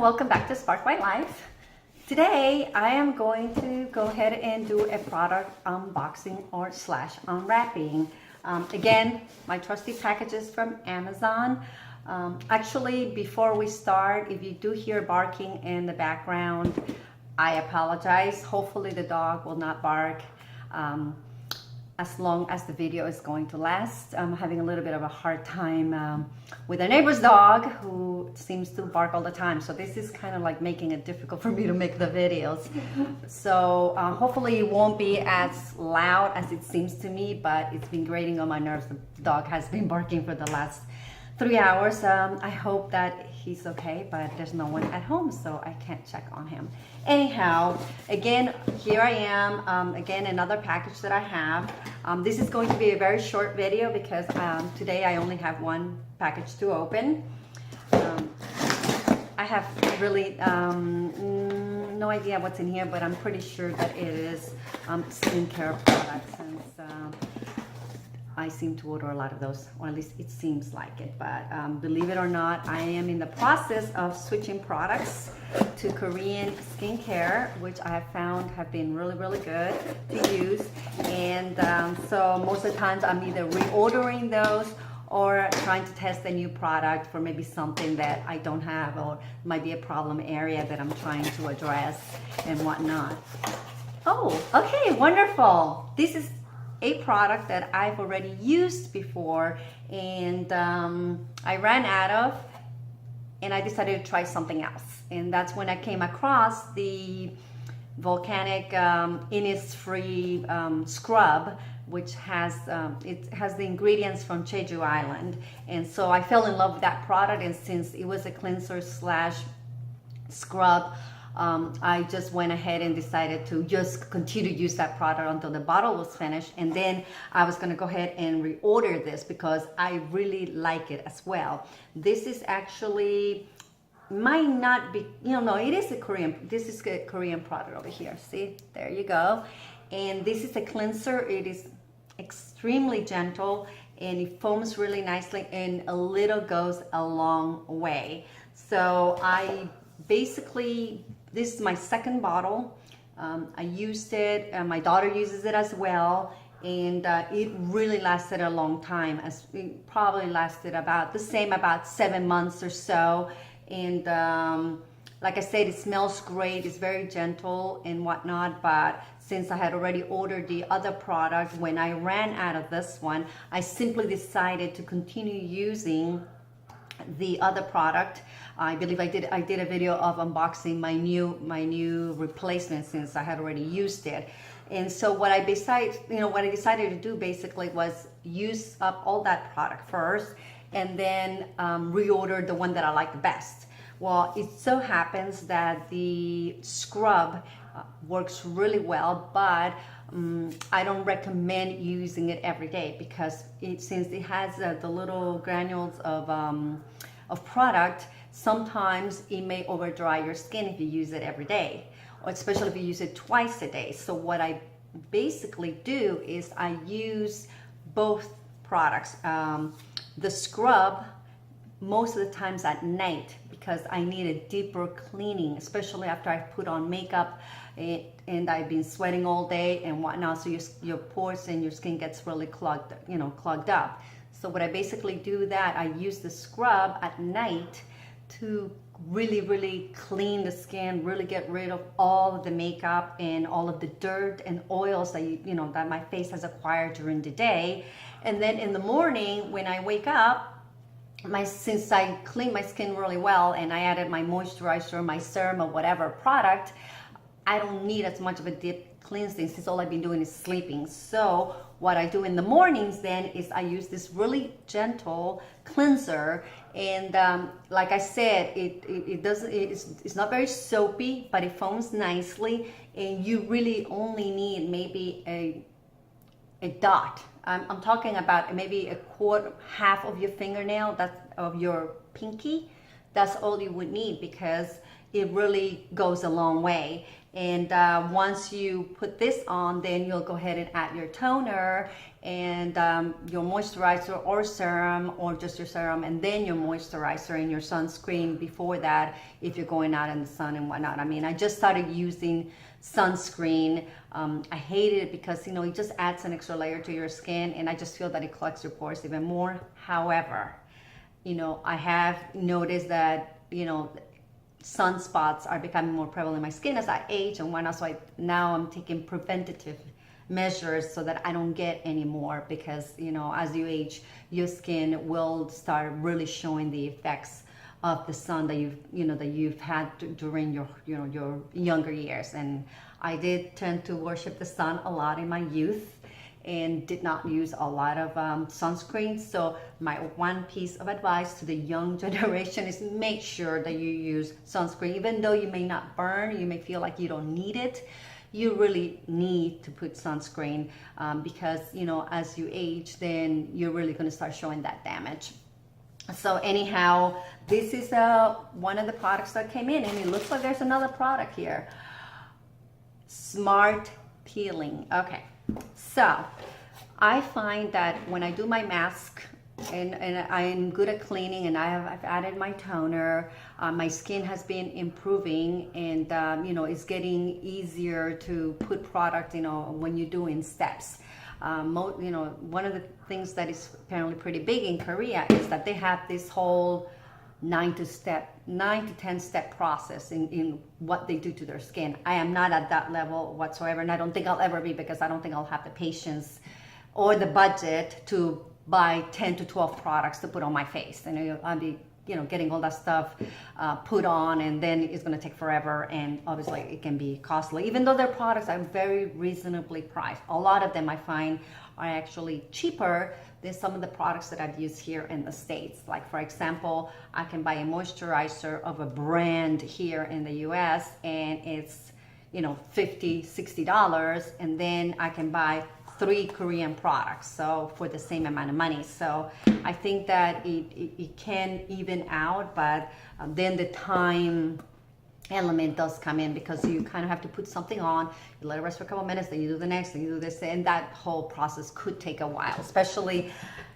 welcome back to Spark My Life. Today I am going to go ahead and do a product unboxing or slash unwrapping. Again, my trusty packages from Amazon. Actually, before we start, if you do hear barking in the background, I apologize. Hopefully the dog will not bark as long as the video is going to last. I'm having a little bit of a hard time with a neighbor's dog who seems to bark all the time. So this is kind of like making it difficult for me to make the videos. So hopefully it won't be as loud as it seems to me, but it's been grating on my nerves. The dog has been barking for the last 3 hours. I hope that he's okay, but there's no one at home, so I can't check on him. Anyhow, again, here I am. Again, another package that I have. This is going to be a very short video because today I only have one package to open. I have really no idea what's in here, but I'm pretty sure that it is skincare products, since I seem to order a lot of those, or at least it seems like it. But believe it or not, I am in the process of switching products to Korean skincare, which I have found have been really, really good to use. And so most of the times I'm either reordering those or trying to test a new product for maybe something that I don't have, or might be a problem area that I'm trying to address and whatnot. Oh, okay, wonderful. This is a product that I've already used before, and I ran out of, and I decided to try something else. And that's when I came across the volcanic Innisfree scrub, which has it has the ingredients from Jeju Island. And so I fell in love with that product, and since it was a cleanser slash scrub, I just went ahead and decided to just continue to use that product until the bottle was finished. And then I was going to go ahead and reorder this because I really like it as well. This is actually, might not be, no, it is a Korean, this is a Korean product over here. See, there you go. And this is a cleanser. It is extremely gentle and it foams really nicely, and a little goes a long way. So I basically, this is my second bottle. I used it, my daughter uses it as well, and it really lasted a long time. It probably lasted about the same, about 7 months or so. And like I said, it smells great, it's very gentle and whatnot. But since I had already ordered the other product, when I ran out of this one, I simply decided to continue using the other product. I believe I did a video of unboxing my new replacement, since I had already used it. And so what I decided to do basically was use up all that product first, and then reorder the one that I like the best. Well, it so happens that the scrub works really well, but I don't recommend using it every day, because since it has the little granules of product, sometimes it may over dry your skin if you use it every day, or especially if you use it twice a day. So what I basically do is I use both products. The scrub most of the times at night, because I need a deeper cleaning, especially after I've put on makeup and I've been sweating all day and whatnot, so your pores and your skin gets really clogged up. So what I basically do, that I use the scrub at night to really, really clean the skin, really get rid of all of the makeup and all of the dirt and oils that that my face has acquired during the day. And then in the morning when I wake up, since I clean my skin really well and I added my moisturizer, my serum, or whatever product, I don't need as much of a deep cleansing, since all I've been doing is sleeping. So what I do in the mornings then is I use this really gentle cleanser, and like I said, it's not very soapy, but it foams nicely, and you really only need maybe a dot. I'm talking about maybe a quarter, half of your fingernail, that's of your pinky. That's all you would need, because it really goes a long way. And once you put this on, then you'll go ahead and add your toner and your moisturizer or serum, or just your serum, and then your moisturizer and your sunscreen before that if you're going out in the sun and whatnot. I mean, I just started using sunscreen. I hated it because, you know, it just adds an extra layer to your skin, and I just feel that it clogs your pores even more. However, you know, I have noticed that, you know, sunspots are becoming more prevalent in my skin as I age and whatnot. So now I'm taking preventative measures so that I don't get any more, because, you know, as you age, your skin will start really showing the effects of the sun that you've had during your, you know, your younger years. And I did tend to worship the sun a lot in my youth and did not use a lot of sunscreen. So my one piece of advice to the young generation is make sure that you use sunscreen. Even though you may not burn, you may feel like you don't need it, you really need to put sunscreen because, you know, as you age, then you're really going to start showing that damage. So anyhow, this is one of the products that came in, and it looks like there's another product here. Smart peeling. Okay, so I find that when I do my mask and I'm good at cleaning, and I've added my toner, my skin has been improving, and you know, it's getting easier to put product, you know, when you do in steps. You know, one of the things that is apparently pretty big in Korea is that they have this whole 9 to 10 step process in what they do to their skin. I am not at that level whatsoever, and I don't think I'll ever be, because I don't think I'll have the patience or the budget to buy 10 to 12 products to put on my face. And I'll be, you know, getting all that stuff put on, and then it's going to take forever, and obviously it can be costly, even though their products are very reasonably priced. A lot of them I find are actually cheaper than some of the products that I've used here in the States. Like, for example, I can buy a moisturizer of a brand here in the US, and it's, you know, $50, $60, and then I can buy 3 Korean products, so for the same amount of money. So I think that it can even out, but then the time element does come in, because you kind of have to put something on, you let it rest for a couple of minutes, then you do the next, then you do this, and that whole process could take a while, especially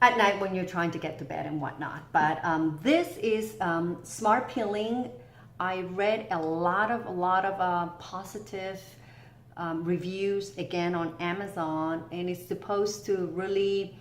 at night when you're trying to get to bed and whatnot. But this is Smart Peeling. I read a lot of positive reviews again on Amazon, and it's supposed to really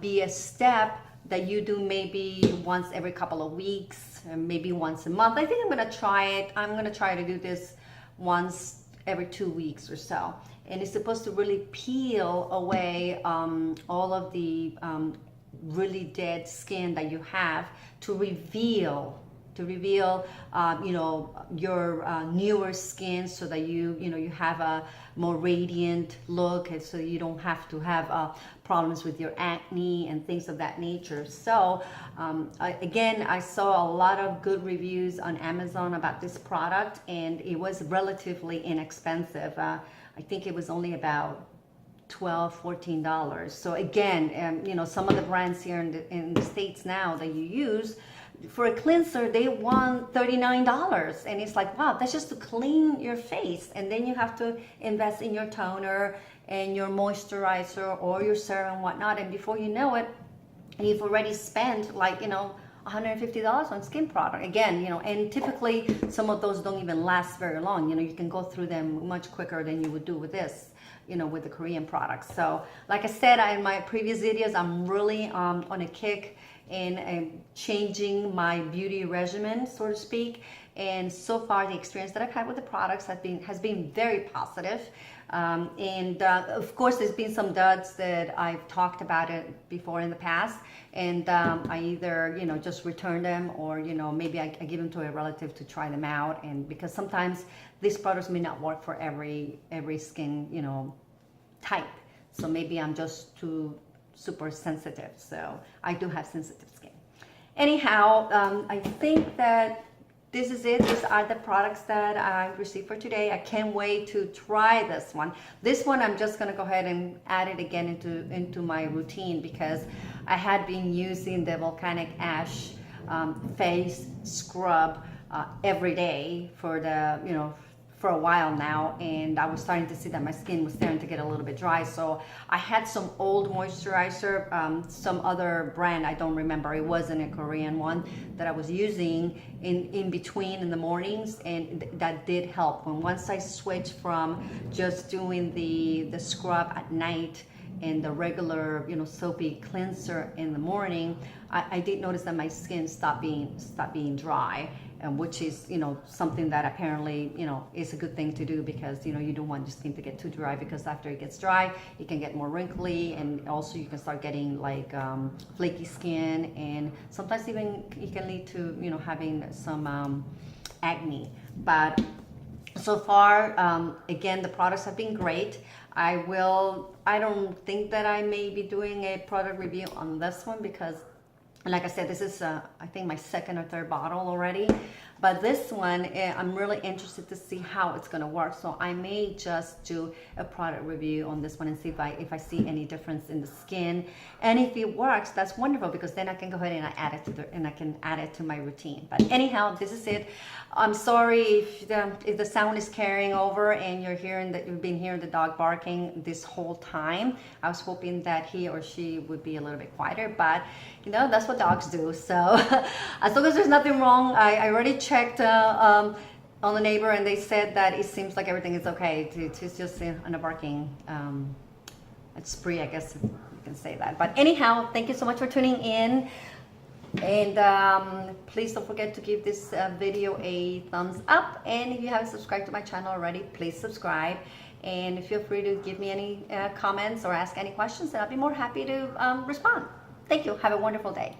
be a step that you do maybe once every couple of weeks, maybe once a month. I think I'm gonna try it. I'm gonna try to do this once every 2 weeks or so. And it's supposed to really peel away all of the really dead skin that you have, to reveal you know, your newer skin, so that you have a more radiant look, and so you don't have to have problems with your acne and things of that nature. So again, I saw a lot of good reviews on Amazon about this product, and it was relatively inexpensive. I think it was only about $12, $14. So again, you know, some of the brands here in the States now that you use for a cleanser, they want $39, and it's like, wow, that's just to clean your face, and then you have to invest in your toner and your moisturizer or your serum and whatnot, and before you know it, you've already spent, like, you know, $150 on skin product. Again, you know, and typically some of those don't even last very long. You know, you can go through them much quicker than you would do with this, you know, with the Korean products. So like I said in my previous videos, I'm really on a kick in changing my beauty regimen, so to speak. And so far, the experience that I've had with the products has been very positive. Of course, there's been some duds that I've talked about it before in the past, and I either, you know, just return them, or, you know, maybe I give them to a relative to try them out. And because sometimes these products may not work for every skin, you know, type. So maybe I'm just too super sensitive. So I do have sensitive skin. Anyhow, I think that this is it. These are the products that I received for today. I can't wait to try this one. This one, I'm just gonna go ahead and add it again into my routine, because I had been using the volcanic ash face scrub every day for the, you know, for a while now, and I was starting to see that my skin was starting to get a little bit dry. So I had some old moisturizer, some other brand, I don't remember, it wasn't a Korean one, that I was using in between in the mornings, and that did help. When once I switched from just doing the scrub at night and the regular, you know, soapy cleanser in the morning, I did notice that my skin stopped being dry, and which is, you know, something that apparently, you know, is a good thing to do, because, you know, you don't want your skin to get too dry, because after it gets dry, it can get more wrinkly, and also you can start getting like flaky skin, and sometimes even it can lead to, you know, having some acne. But so far, again, the products have been great. I don't think that I may be doing a product review on this one, because like I said, this is I think my second or third bottle already. But this one, I'm really interested to see how it's going to work. So I may just do a product review on this one and see if I see any difference in the skin. And if it works, that's wonderful, because then I can go ahead and I can add it to my routine. But anyhow, this is it. I'm sorry if the sound is carrying over and you've been hearing the dog barking this whole time. I was hoping that he or she would be a little bit quieter, but you know, that's what dogs do. So as long as there's nothing wrong, I already checked on the neighbor, and they said that it seems like everything is okay. It's just on a barking spree, I guess you can say that. But anyhow, thank you so much for tuning in, and please don't forget to give this video a thumbs up, and if you haven't subscribed to my channel already, please subscribe, and feel free to give me any comments or ask any questions, and I'll be more happy to respond. Thank you. Have a wonderful day.